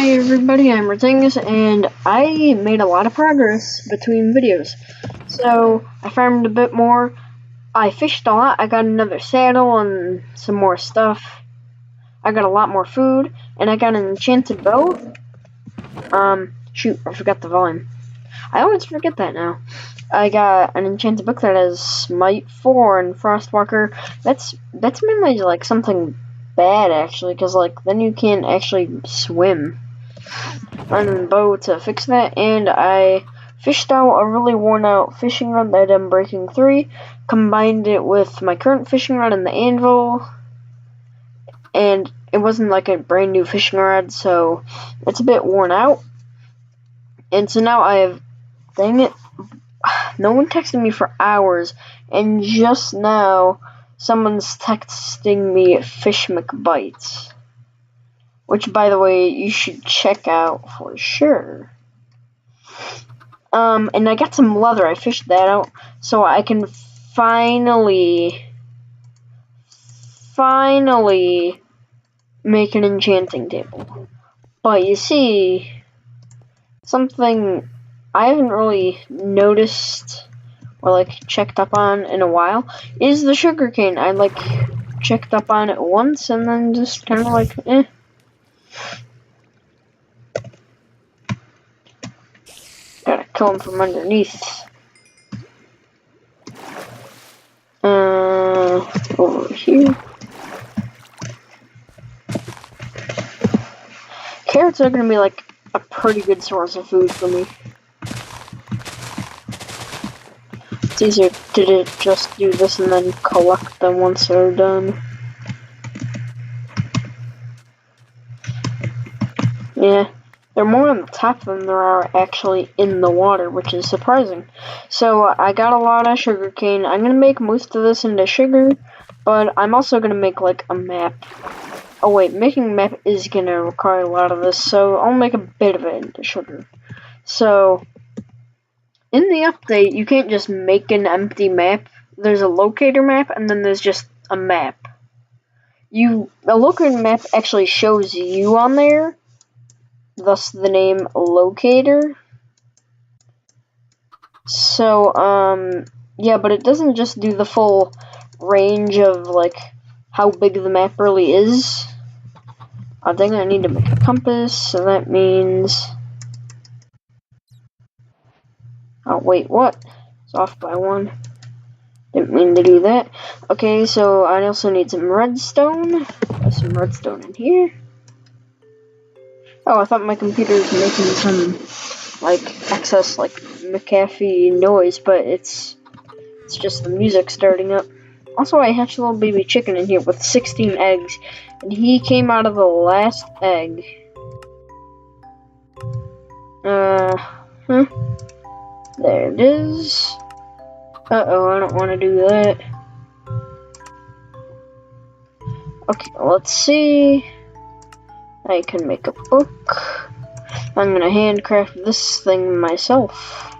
Hi everybody, I'm Rings, and I made a lot of progress between videos. So, I farmed a bit more, I fished a lot, I got another saddle and some more stuff. I got a lot more food, and I got an enchanted bow. Shoot, I forgot the volume. I always forget that now. I got an enchanted book that has Smite 4 and Frostwalker. That's mainly like something bad actually, because like then you can't actually swim. And a bow to fix that, and I fished out a really worn out fishing rod that I'm breaking 3, combined it with my current fishing rod and the anvil, and it wasn't like a brand new fishing rod, so it's a bit worn out. And so now I have, dang it, no one texted me for hours, and just now someone's texting me Fish McBites, which, by the way, you should check out for sure. And I got some leather. I fished that out, so I can finally make an enchanting table. But you see, something I haven't really noticed or like checked up on in a while is the sugarcane. I like checked up on it once and then just kind of like, Gotta kill him from underneath. Over here. Carrots are gonna be like a pretty good source of food for me. It's easier to just do this and then collect them once they're done. Yeah, they're more on the top than there are actually in the water, which is surprising. So I got a lot of sugarcane. I'm gonna make most of this into sugar, but I'm also gonna make like a map. Oh wait, making a map is gonna require a lot of this, so I'll make a bit of it into sugar. So in the update, you can't just make an empty map. There's a locator map, and then there's just a map. The locator map actually shows you on there, thus the name locator. So, yeah, but it doesn't just do the full range of, like, how big the map really is. I think I need to make a compass, so that means... Oh, wait, what? It's off by 1. Didn't mean to do that. Okay, so I also need some redstone. There's some redstone in here. Oh, I thought my computer was making some, like, excess, like, McAfee noise, but it's just the music starting up. Also, I hatched a little baby chicken in here with 16 eggs, and he came out of the last egg. There it is. Uh-oh, I don't want to do that. Okay, let's see. I can make a book. I'm gonna handcraft this thing myself.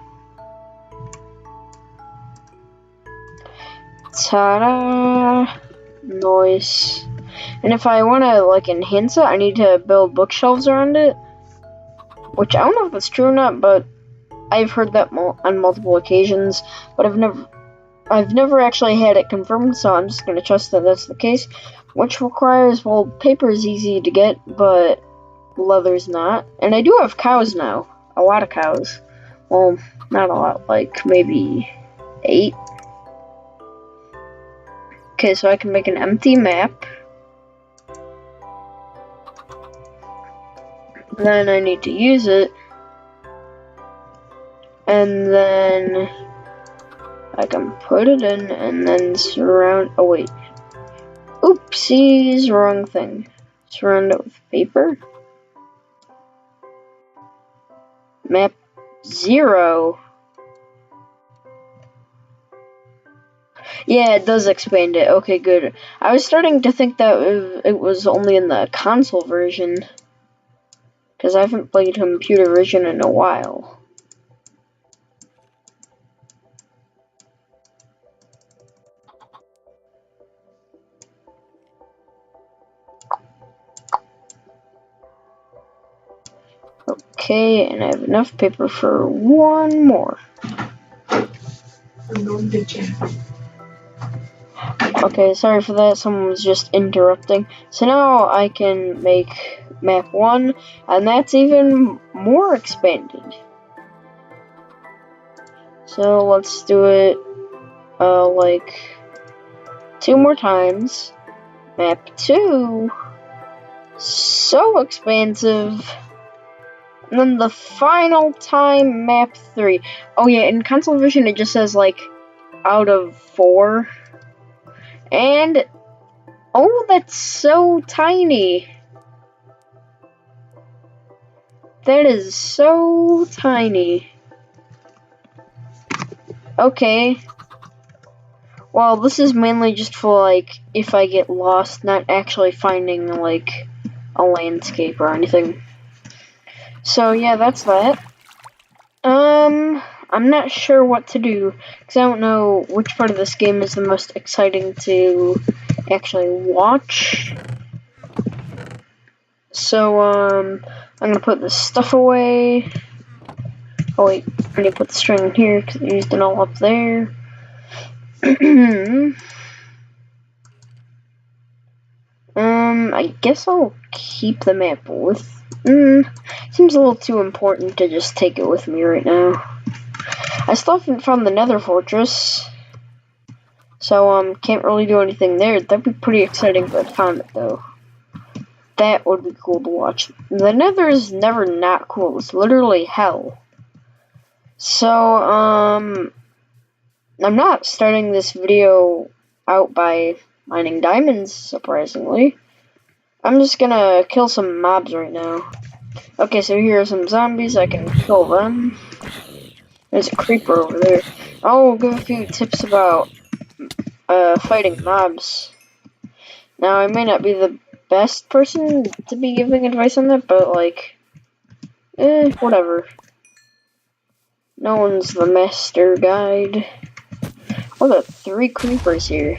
Ta-da! Nice. And if I want to, like, enhance it, I need to build bookshelves around it. Which, I don't know if that's true or not, but I've heard that on multiple occasions. But I've never actually had it confirmed, so I'm just gonna trust that that's the case. Which requires, well, paper is easy to get, but leather's not. And I do have cows now. A lot of cows. Well, not a lot, like maybe 8. Okay, so I can make an empty map. Then I need to use it. And then I can put it in and then surround... Oh, wait. Oopsies, wrong thing. Surround it with paper. Map 0. Yeah, it does expand it. Okay, good. I was starting to think that it was only in the console version, because I haven't played computer version in a while. Okay, and I have enough paper for one more. Okay, sorry for that, someone was just interrupting. So now I can make map 1, and that's even more expanded. So let's do it, like 2 more times. Map 2, so expansive. And then the final time, map 3. Oh yeah, in console version it just says like out of 4. And oh, that's so tiny. That is so tiny. Okay. Well, this is mainly just for like if I get lost, not actually finding like a landscape or anything. So yeah, that's that. I'm not sure what to do because I don't know which part of this game is the most exciting to actually watch. So I'm gonna put this stuff away. Oh wait, I need to put the string in here because I used it all up there. I guess I'll keep the map with. Seems a little too important to just take it with me right now. I still haven't found the Nether Fortress, so can't really do anything there. That'd be pretty exciting if I found it though. That would be cool to watch. The Nether is never not cool. It's literally hell. So I'm not starting this video out by mining diamonds, surprisingly. I'm just gonna kill some mobs right now. Okay, so here are some zombies. I can kill them. There's a creeper over there. I'll give a few tips about fighting mobs. Now, I may not be the best person to be giving advice on that, but like, whatever. No one's the master guide. Oh, there are 3 creepers here.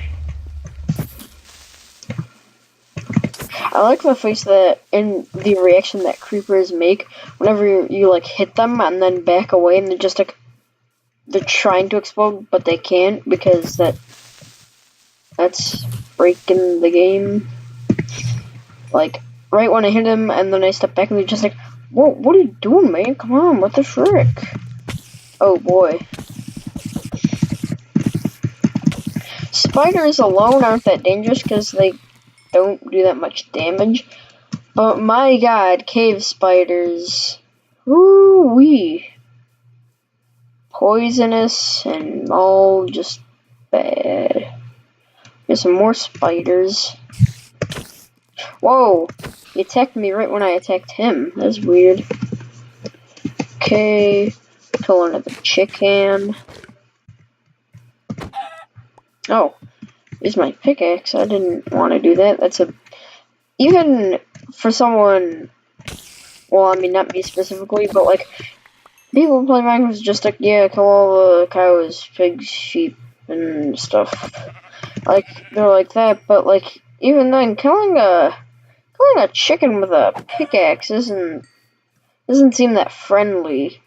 I like the face that and the reaction that creepers make whenever you like hit them and then back away, and they're just like they're trying to explode but they can't because that's breaking the game. Like right when I hit him and then I step back and they're just like, "Whoa, what are you doing, man? Come on, what the frick?" Oh boy. Spiders alone aren't that dangerous because they don't do that much damage, but my god, cave spiders, woo-wee, poisonous and all just bad. There's some more spiders. Whoa, he attacked me right when I attacked him. That's weird. Okay, kill another chicken. Oh, here's my pickaxe. I didn't want to do that. That's even for someone, well, I mean, not me specifically, but like, people who play Minecraft just like, yeah, kill all the cows, pigs, sheep, and stuff. Like, they're like that, but like, even then, killing a chicken with a pickaxe doesn't seem that friendly.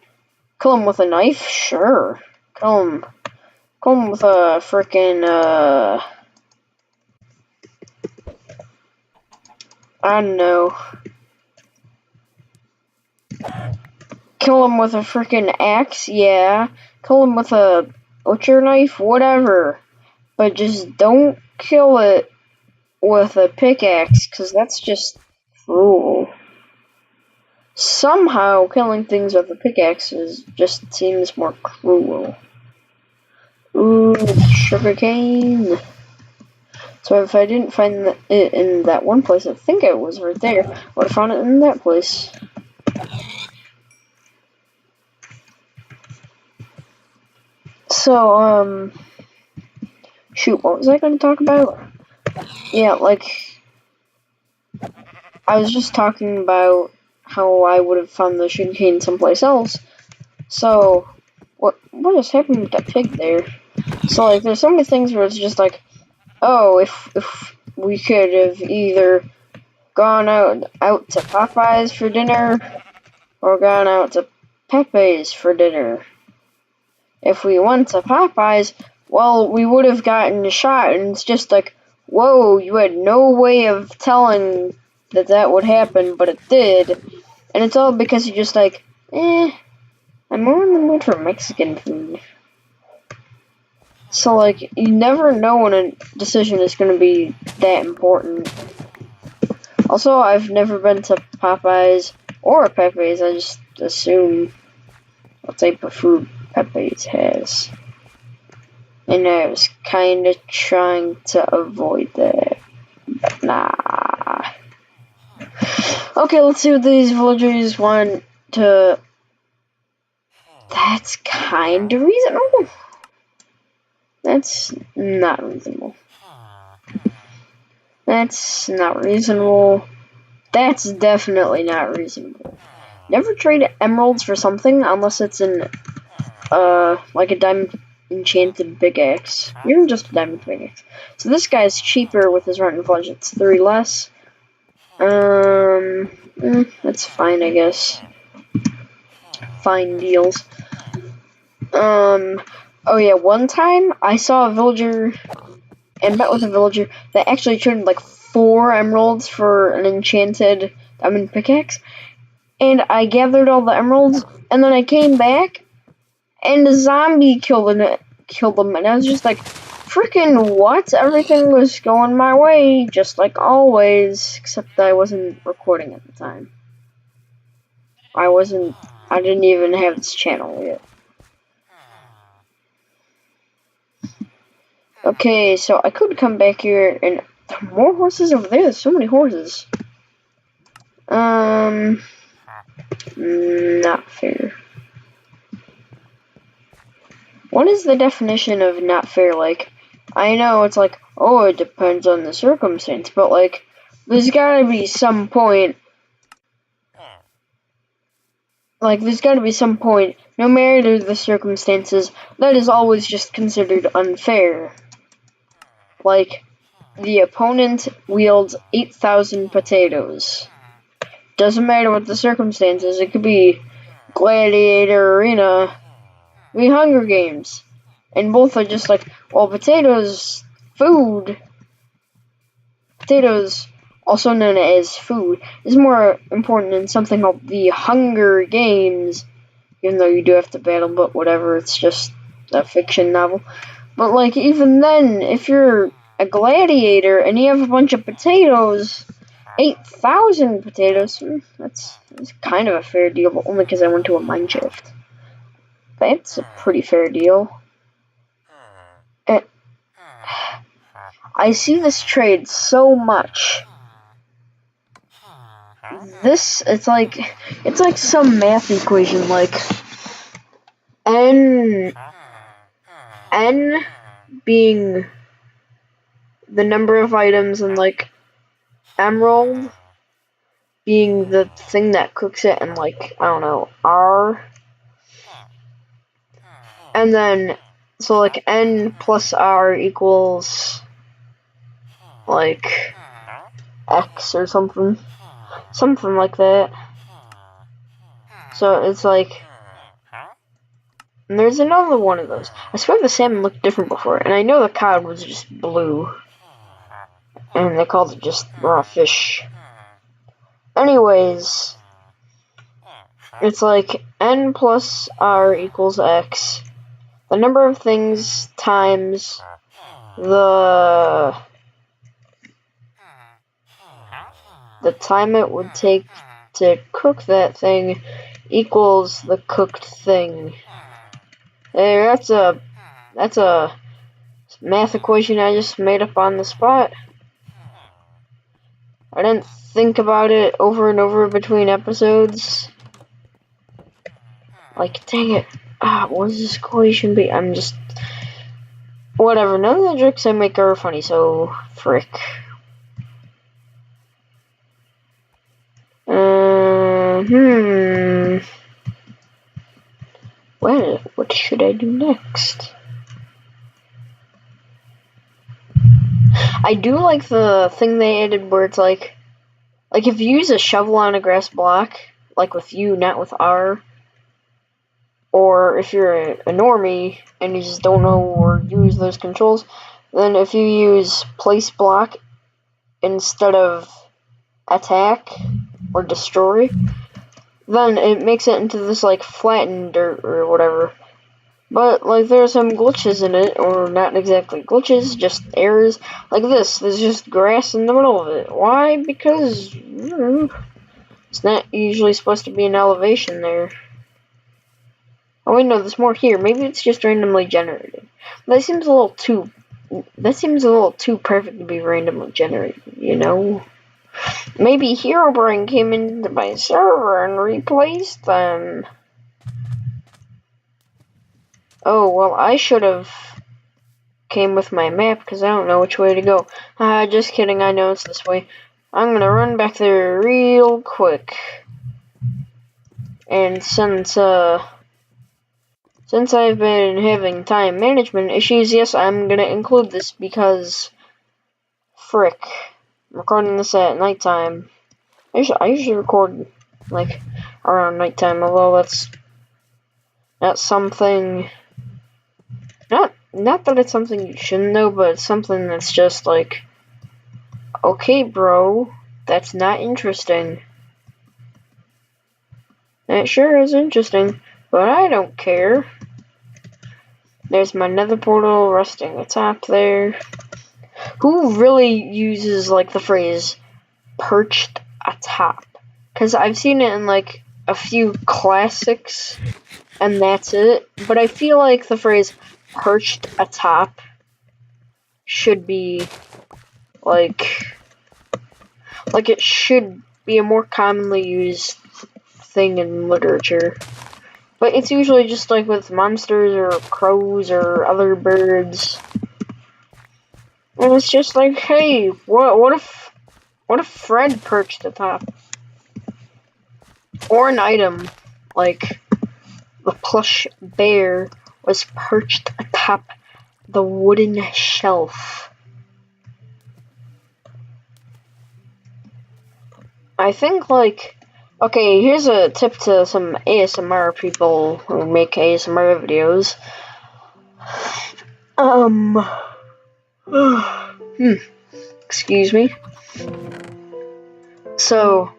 Kill him with a knife? Sure. Kill him with a frickin', I don't know. Kill him with a frickin' axe? Yeah. Kill him with a butcher knife? Whatever. But just don't kill it with a pickaxe, because that's just cruel. Somehow, killing things with a pickaxe just seems more cruel. Ooh, sugarcane. So if I didn't find it in that one place, I think it was right there, I would have found it in that place. So, shoot, what was I going to talk about? Yeah, like, I was just talking about how I would have found the sugarcane someplace else. So, what has happened with that pig there? So, like, there's so many things where it's just like, oh, if we could have either gone out to Popeyes for dinner, or gone out to Pepe's for dinner. If we went to Popeye's, well, we would have gotten shot, and it's just like, whoa, you had no way of telling that would happen, but it did. And it's all because you're just like, I'm more in the mood for Mexican food. So, like, you never know when a decision is going to be that important. Also, I've never been to Popeye's or Pepe's. I just assume what type of food Pepe's has. And I was kind of trying to avoid that. But nah. Okay, let's see what these villagers want to... That's kind of reasonable. That's not reasonable. That's not reasonable. That's definitely not reasonable. Never trade emeralds for something unless it's an, like a diamond enchanted big axe. Even just a diamond big axe. So this guy's cheaper with his rotten flesh. It's 3 less. That's fine, I guess. Fine deals. Oh yeah, one time I saw a villager and met with a villager that actually traded like 4 emeralds for an enchanted diamond pickaxe. And I gathered all the emeralds, and then I came back, and a zombie killed them, and I was just like, freaking what? Everything was going my way, just like always, except I wasn't recording at the time. I didn't even have this channel yet. Okay, so I could come back here, and there are more horses over there. There's so many horses. Not fair. What is the definition of not fair? Like, I know it's like, oh, it depends on the circumstance, but like, there's gotta be some point. Like, there's gotta be some point, no matter the circumstances, that is always just considered unfair. Like, the opponent wields 8,000 potatoes. Doesn't matter what the circumstances, it could be Gladiator Arena, we Hunger Games, and both are just like, well, potatoes, food. Potatoes, also known as food, is more important than something called the Hunger Games, even though you do have to battle, but whatever, it's just a fiction novel. But like, even then, if you're a gladiator and you have a bunch of potatoes, 8,000 potatoes, that's kind of a fair deal, but only because I went to a mine shaft. That's a pretty fair deal. And I see this trade so much. It's like some math equation, like n being the number of items, and like emerald being the thing that cooks it, and like, I don't know, R. And then, so like n plus R equals like X or something. Something like that. So it's like, and there's another one of those. I swear the salmon looked different before, and I know the cod was just blue. And they called it just raw fish. Anyways, it's like n plus R equals X. The number of things times the time it would take to cook that thing equals the cooked thing. Hey, that's a math equation I just made up on the spot. I didn't think about it over and over between episodes. Like, dang it. What does this equation be? I'm just... Whatever, none of the jokes I make are funny, so... Frick. Well, what should I do next? I do like the thing they added where it's like if you use a shovel on a grass block, like with U, not with R. Or if you're a normie and you just don't know or use those controls, then if you use place block instead of attack or destroy, then it makes it into this like flattened dirt or whatever. But like there are some glitches in it, or not exactly glitches, just errors. Like this, there's just grass in the middle of it. Why? Because it's not usually supposed to be an elevation there. Oh wait, no, there's more here. Maybe it's just randomly generated. That seems a little too perfect to be randomly generated, you know? Maybe Herobrine came into my server and replaced them. Oh, well, I should have came with my map because I don't know which way to go. Just kidding, I know it's this way. I'm gonna run back there real quick. And since I've been having time management issues, yes, I'm gonna include this because, frick, I'm recording this at nighttime. I usually record, like, around nighttime, although that's not something, not that it's something you shouldn't know, but it's something that's just like, okay, bro, that's not interesting. It sure is interesting, but I don't care. There's my nether portal resting atop there. Who really uses, like, the phrase perched atop? Because I've seen it in, like, a few classics, and that's it. But I feel like the phrase perched atop should be, like it should be a more commonly used thing in literature. But it's usually just like with monsters or crows or other birds. And it's just like, hey, what if Fred perched atop? Or an item, like the plush bear was perched atop the wooden shelf. I think, like, okay, here's a tip to some ASMR people who make ASMR videos. Excuse me. So,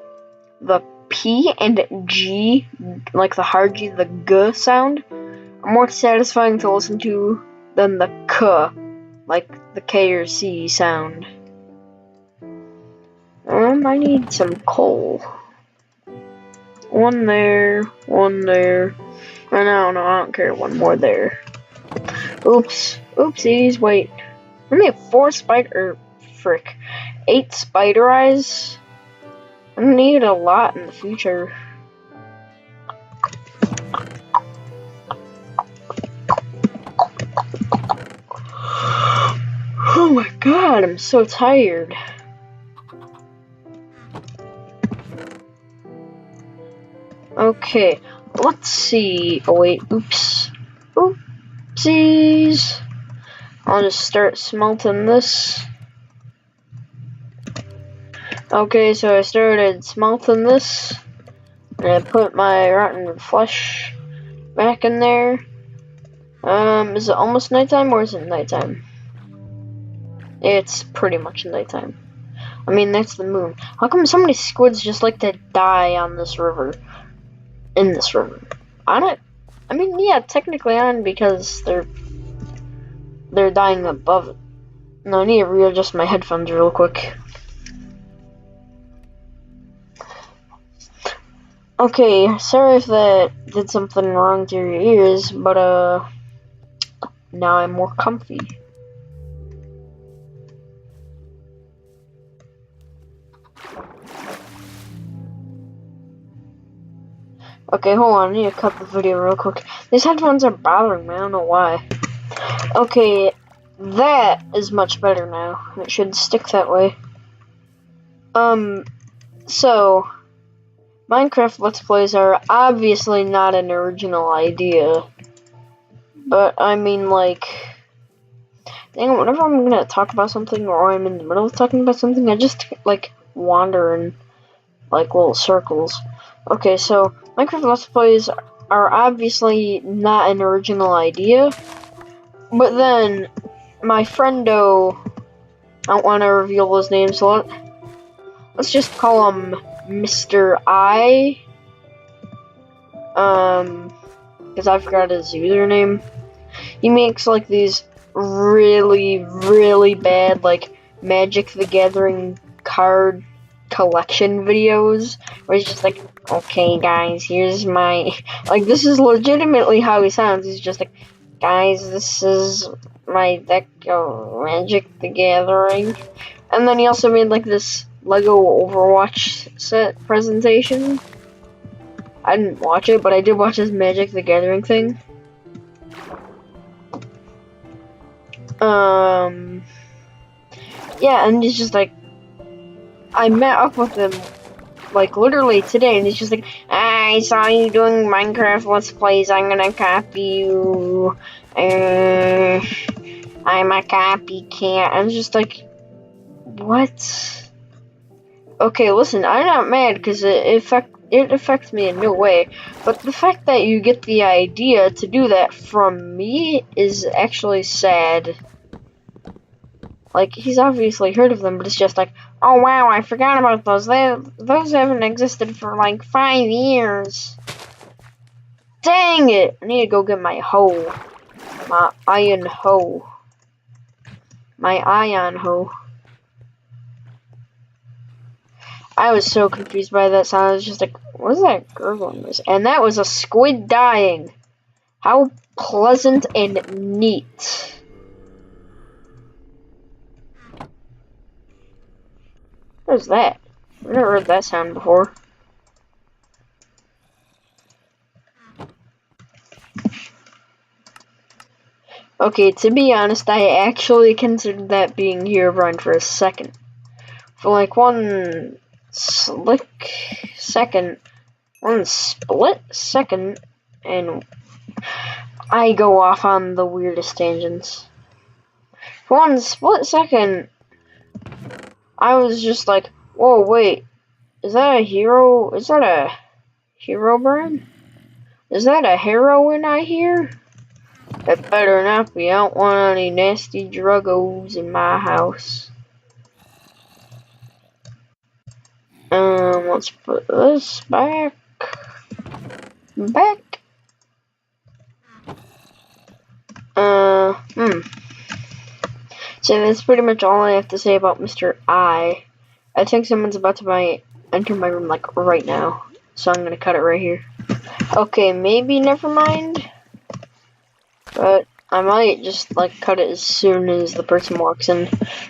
the P and G, like the hard G, the G sound, are more satisfying to listen to than the K, like the K or C sound. I need some coal. One there, one there. I don't care, one more there. Oops. Oopsies, wait. I only have 8 spider eyes? I'm gonna need a lot in the future. Oh my god, I'm so tired. Okay, let's see. Oh wait, oops. Oopsies. I'll just start smelting this. Okay, so I started smelting this. And I put my rotten flesh back in there. Is it almost nighttime or is it nighttime? It's pretty much nighttime. I mean, that's the moon. How come so many squids just like to die on this river? In this river? On it? I mean, yeah, technically on because they're dying above it. No, I need to readjust my headphones real quick. Okay, sorry if that did something wrong to your ears, but now I'm more comfy. Okay, hold on, I need to cut the video real quick. These headphones are bothering me, I don't know why. Okay, that is much better now. It should stick that way. So, Minecraft Let's Plays are obviously not an original idea. But, I mean, like, dang, whenever I'm gonna talk about something or I'm in the middle of talking about something, I just, like, wander in, like, little circles. Okay, so Minecraft Let's Plays are obviously not an original idea, but then my friendo, I don't want to reveal his name, so let's just call him Mr. I, because I forgot his username. He makes like these really, really bad like Magic the Gathering card collection videos where he's just like, okay guys, here's my, like, this is legitimately how he sounds. He's just like, guys, this is my deck of Magic the Gathering. And then he also made like this Lego Overwatch set presentation. I didn't watch it, but I did watch his Magic the Gathering thing. Yeah, and he's just like, I met up with him like literally today, and he's just like, I saw you doing Minecraft Let's Plays, I'm gonna copy you. I'm a copycat. I was just like, what? Okay, listen, I'm not mad because it affects me in no way, but the fact that you get the idea to do that from me is actually sad. Like, he's obviously heard of them, but it's just like, oh wow, I forgot about those. Those haven't existed for like 5 years. Dang it! I need to go get my hoe. My iron hoe. My ion hoe. I was so confused by that sound. I was just like, what is that gurgling noise? And that was a squid dying. How pleasant and neat. What is that? I've never heard that sound before. Okay, to be honest, I actually considered that being Herobrine for a second. For like one split second, and I go off on the weirdest tangents. For one split second, I was just like, whoa, wait, is that a hero? Is that a Herobrine? Is that a heroine I hear? That better not be. I don't want any nasty druggos in my house. Let's put this back. So that's pretty much all I have to say about Mr. I. I think someone's about to enter my room like right now, so I'm gonna cut it right here. Okay, maybe never mind. But I might just like cut it as soon as the person walks in.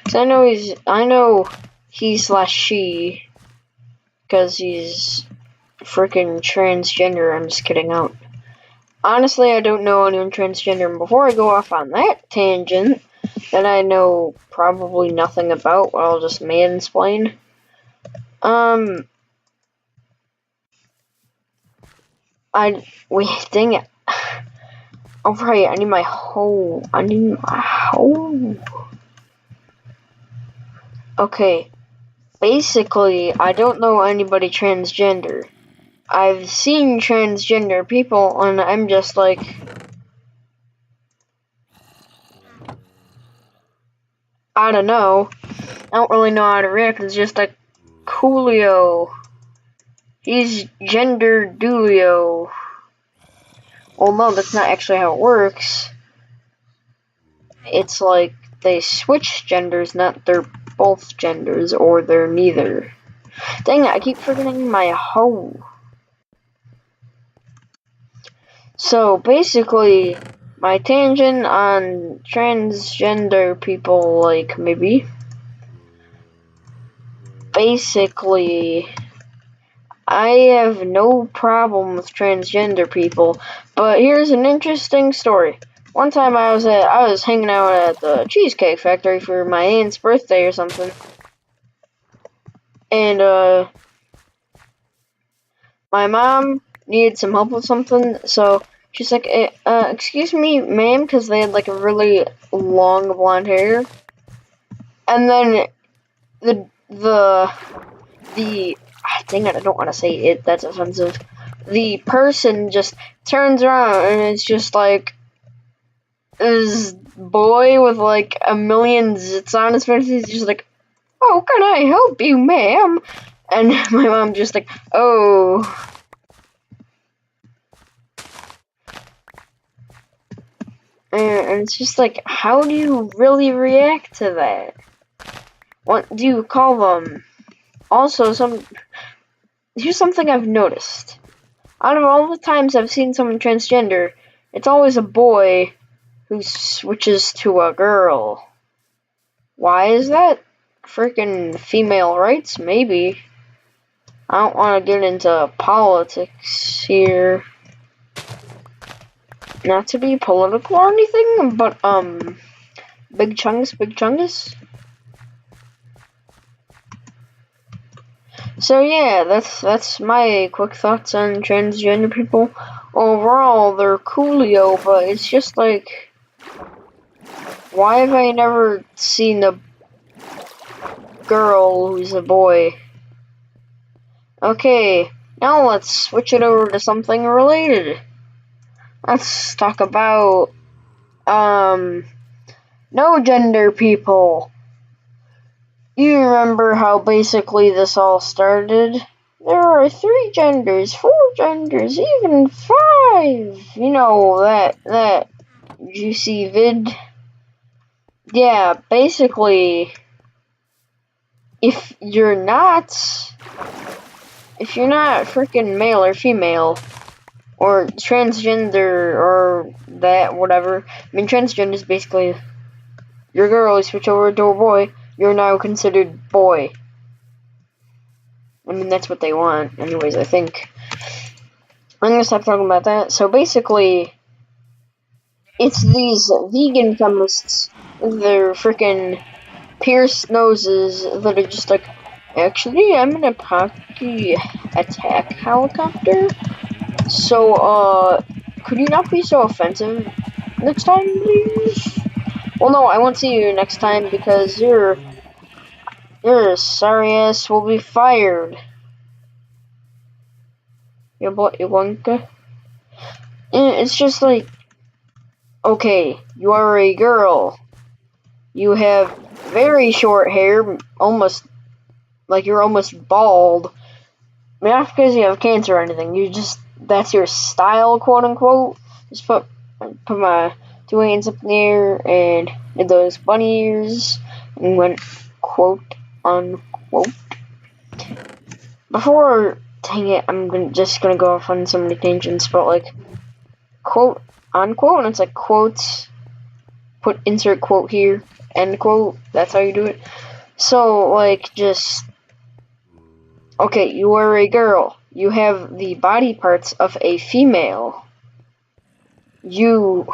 So I know he/she, because he's freaking transgender. I'm just kidding out. Honestly, I don't know anyone transgender. And before I go off on that tangent that I know probably nothing about, I'll just mansplain. Dang it. Oh right, I need my hoe. Okay, basically, I don't know anybody transgender. I've seen transgender people, and I'm just like, I don't know. I don't really know how to react. It's just like, coolio. He's gender dualio. Well, no, that's not actually how it works. It's like they switch genders, not they're both genders, or they're neither. Dang it, I keep forgetting my hoe. So, basically, my tangent on transgender people, like, maybe. Basically, I have no problem with transgender people, but here's an interesting story. One time I was hanging out at the Cheesecake Factory for my aunt's birthday or something, and my mom needed some help with something, so she's like, excuse me, ma'am, because they had like a really long blonde hair, and then the dang it, I don't want to say it, that's offensive. The person just turns around and it's just like this boy with like a million zits on his face. He's just like, "Oh, can I help you, ma'am?" And my mom just like, "Oh." And it's just like, how do you really react to that? What do you call them? Also, here's something I've noticed. Out of all the times I've seen someone transgender, it's always a boy who switches to a girl. Why is that? Freaking female rights, maybe. I don't want to get into politics here. Not to be political or anything, but, big chungus. So yeah, that's my quick thoughts on transgender people. Overall, they're coolio, but it's just like, why have I never seen a girl who's a boy? Okay, now let's switch it over to something related. Let's talk about, no gender people. You remember how basically this all started? There are 3 genders, 4 genders, even 5! You know, that juicy vid? Yeah, basically, if you're not freaking male or female, or transgender, or that, whatever. I mean, transgender is basically, you're a girl, you switch over to a boy, you're now considered boy. I mean, that's what they want, anyways, I think. I'm gonna stop talking about that. So basically, it's these vegan feminists with their freaking pierced noses that are just like, actually, I'm an Apache attack helicopter. So, could you not be so offensive next time, please? Well, no, I won't see you next time because your sorry ass will be fired. You wanka. It's just like, okay, you are a girl. You have very short hair, almost like you're almost bald. Not because you have cancer or anything. You just, that's your style, quote unquote. Just put my 2 hands up in the air and did those bunny ears and went quote unquote. Before, dang it, I'm just gonna go off on so many tangents, but like quote unquote, and it's like quotes. Put insert quote here, end quote. That's how you do it. So like just. Okay, you are a girl. You have the body parts of a female. You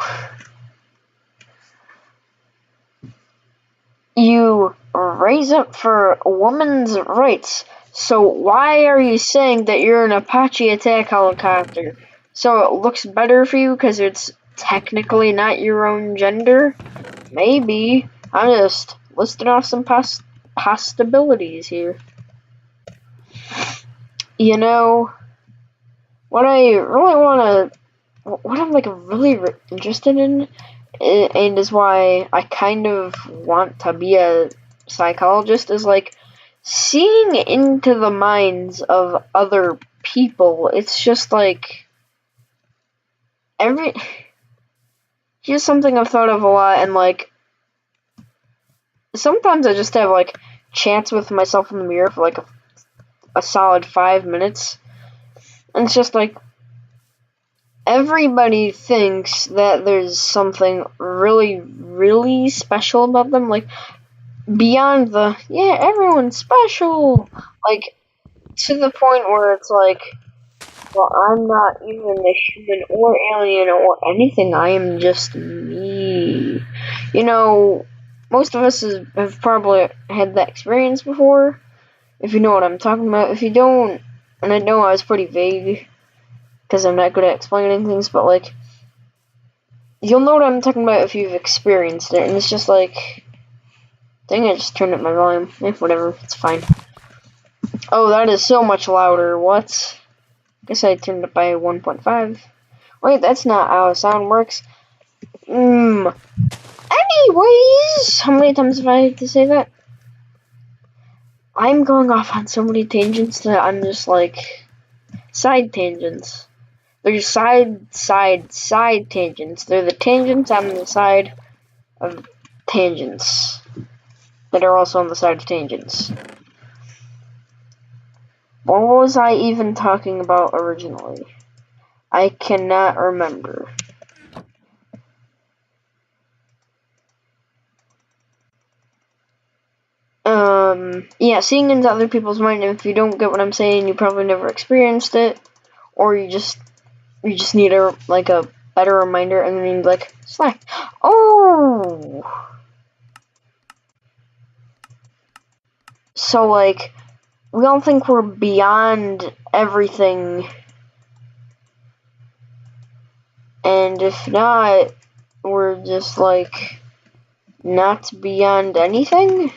raise up for women's rights. So why are you saying that you're an Apache attack helicopter? So it looks better for you because it's technically not your own gender? Maybe. I'm just listing off some possibilities here. You know, what I'm like really interested in, and is why I kind of want to be a psychologist, is like seeing into the minds of other people. It's just like here's something I've thought of a lot, and like sometimes I just have like chats with myself in the mirror for like a solid 5 minutes, and it's just like everybody thinks that there's something really, really special about them, like beyond the, yeah, everyone's special, like to the point where it's like, well, I'm not even a human or alien or anything, I am just me. You know, most of us have probably had that experience before, if you know what I'm talking about. If you don't, and I know I was pretty vague, because I'm not good at explaining things, but like, you'll know what I'm talking about if you've experienced it, and it's just like, dang, I just turned up my volume. Whatever, it's fine. Oh, that is so much louder. What? Guess I turned it by 1.5. Wait, that's not how sound works. Anyways, how many times have I had to say that? I'm going off on so many tangents that I'm just like side tangents. They're just side tangents. They're the tangents on the side of tangents that are also on the side of tangents. What was I even talking about originally? I cannot remember. Yeah, seeing into other people's mind, and if you don't get what I'm saying, you probably never experienced it, or you just need a better reminder, and then you're like, Slack. Oh! So, like, we all think we're beyond everything, and if not, we're just, like, not beyond anything?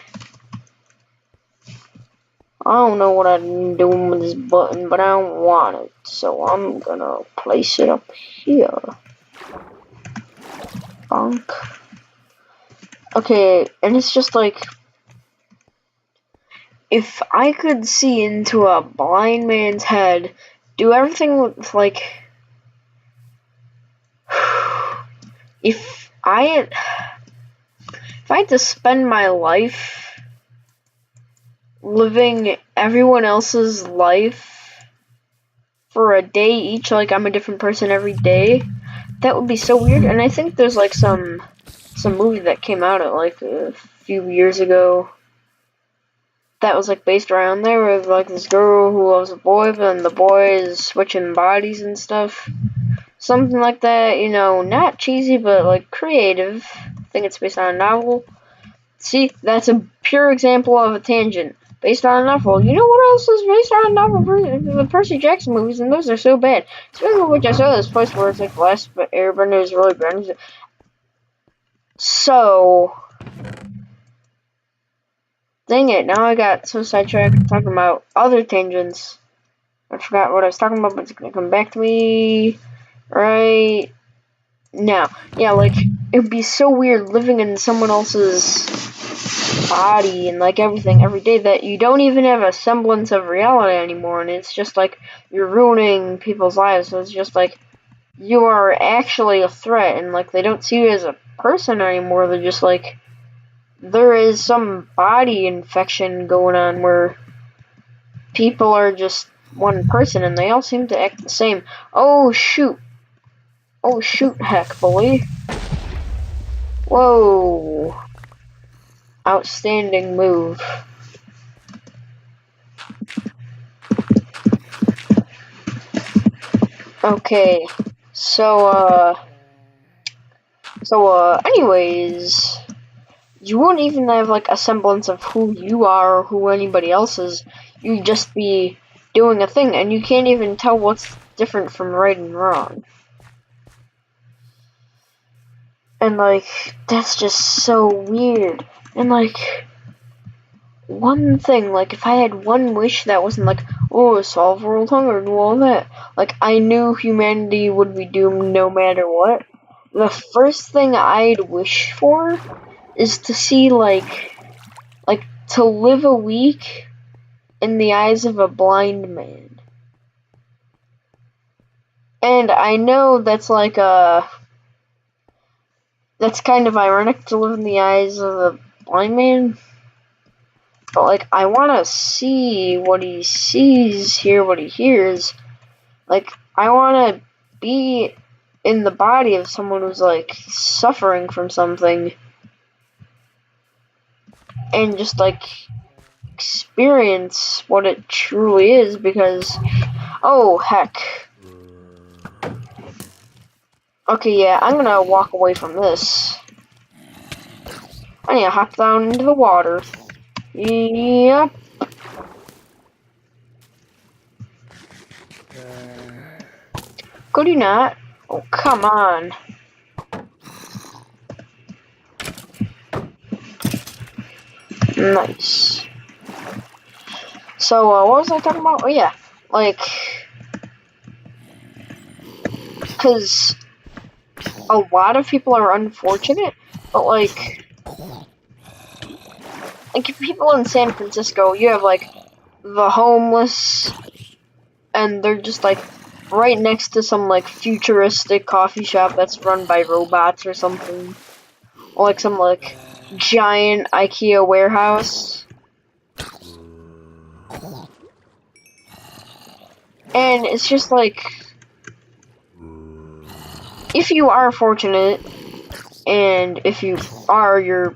I don't know what I'm doing with this button, but I don't want it, so I'm gonna place it up here. Bonk. Okay, and it's just like, if I could see into a blind man's head, do everything with, like, if I had to spend my life living everyone else's life for a day each, like I'm a different person every day, that would be so weird. And I think there's like some movie that came out at like a few years ago that was like based around there, with like this girl who loves a boy, but then the boy is switching bodies and stuff. Something like that, you know, not cheesy, but like creative. I think it's based on a novel. See, that's a pure example of a tangent. Based on a novel. You know what else is based on a novel? The Percy Jackson movies, and those are so bad. Speaking of which, I saw this place where it's like the last Airbender is really bad. So, dang it, now I got so sidetracked talking about other tangents. I forgot what I was talking about, but it's gonna come back to me right now. Yeah, like, it would be so weird living in someone else's body and like everything every day that you don't even have a semblance of reality anymore, and it's just like you're ruining people's lives. So it's just like you are actually a threat, and like they don't see you as a person anymore. They're just like, there is some body infection going on where people are just one person and they all seem to act the same. Oh shoot, heck boy. Whoa. Outstanding move. Okay, so anyways, you wouldn't even have like a semblance of who you are or who anybody else is. You'd just be doing a thing, and you can't even tell what's different from right and wrong. And like, that's just so weird. And like, one thing, like, if I had one wish that wasn't like, oh, solve world hunger, do all that. Like, I knew humanity would be doomed no matter what. The first thing I'd wish for is to see, like, to live a week in the eyes of a blind man. And I know that's like that's kind of ironic to live in the eyes of a blind man. But, like, I want to see what he sees, hear what he hears. Like, I want to be in the body of someone who's, like, suffering from something. And just, like, experience what it truly is, because, oh, heck. Okay, yeah, I'm gonna walk away from this. I need to hop down into the water. Yep. Could you not? Oh, come on. Nice. So, what was I talking about? Oh, yeah. Like, because a lot of people are unfortunate, but, like people in San Francisco, you have, like, the homeless, and they're just, like, right next to some, like, futuristic coffee shop that's run by robots or something. Or, like, some, like, giant IKEA warehouse. And it's just, like, if you are fortunate, and if you are, you're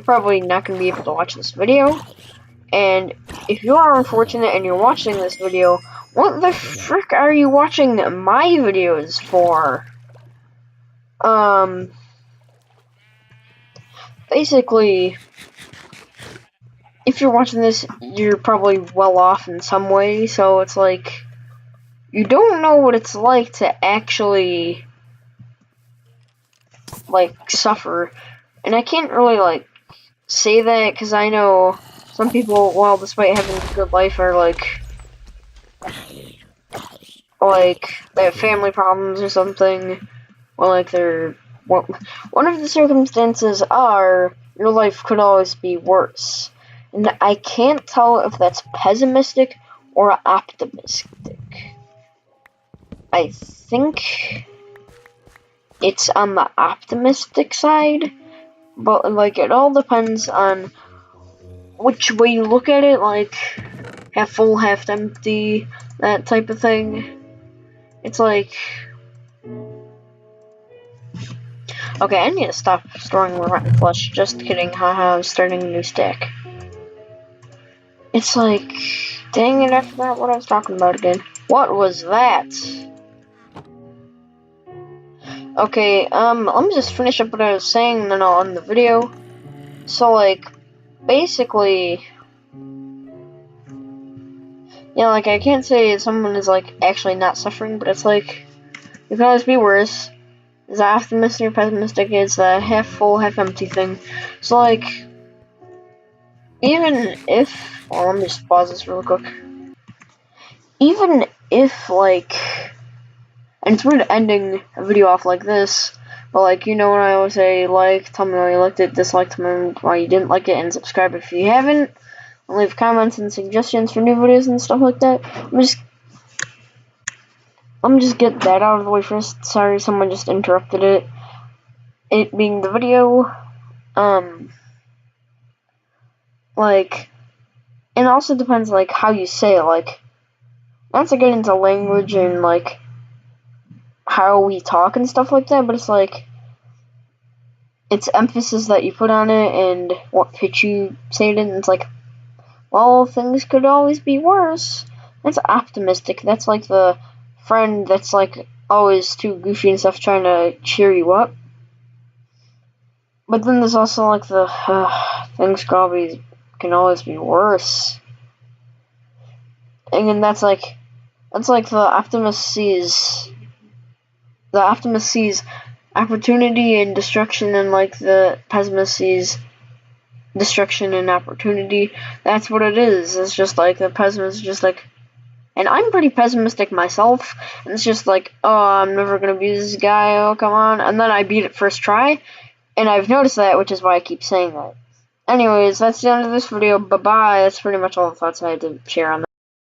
probably not going to be able to watch this video. And if you are unfortunate and you're watching this video, what the frick are you watching my videos for? Basically, if you're watching this, you're probably well off in some way, so it's like, you don't know what it's like to actually, like, suffer. And I can't really, like, say that, because I know some people, well, despite having a good life, are, like, they have family problems or something, or, like, one of the circumstances are, your life could always be worse. And I can't tell if that's pessimistic or optimistic. I think it's on the optimistic side, but, like, it all depends on which way you look at it, like, half full, half empty, that type of thing. It's like, okay, I need to stop storing rotten flesh. Just kidding, haha, I'm starting a new stack. It's like, dang it, I forgot what I was talking about again. What was that? Okay, let me just finish up what I was saying, and then I'll end the video. So, like, basically, yeah, like, I can't say someone is, like, actually not suffering, but it's like, it could always be worse. Is optimistic or pessimistic? It's a half full, half empty thing. So, like, even if, well, let me just pause this real quick. Even if, like, and it's weird ending a video off like this, but, like, you know what I always say, like, tell me why you liked it, dislike, tell me why you didn't like it, and subscribe if you haven't. Leave comments and suggestions for new videos and stuff like that. Let me just get that out of the way first. Sorry, someone just interrupted it. It being the video. Like, it also depends, like, how you say it. Like, not to get into language and, like, how we talk and stuff like that, but it's like, it's emphasis that you put on it and what pitch you say it in. It's like, well, things could always be worse. That's optimistic. That's like the friend that's, like, always too goofy and stuff, trying to cheer you up. But then there's also, like, the things can always be worse. And then that's like the optimist sees opportunity and destruction, and, like, the pessimist sees destruction and opportunity. That's what it is. It's just like the pessimist is just like, and I'm pretty pessimistic myself, and it's just like, oh, I'm never gonna beat this guy, oh, come on, and then I beat it first try, and I've noticed that, which is why I keep saying that. Anyways, that's the end of this video. Bye-bye. That's pretty much all the thoughts I had to share on that.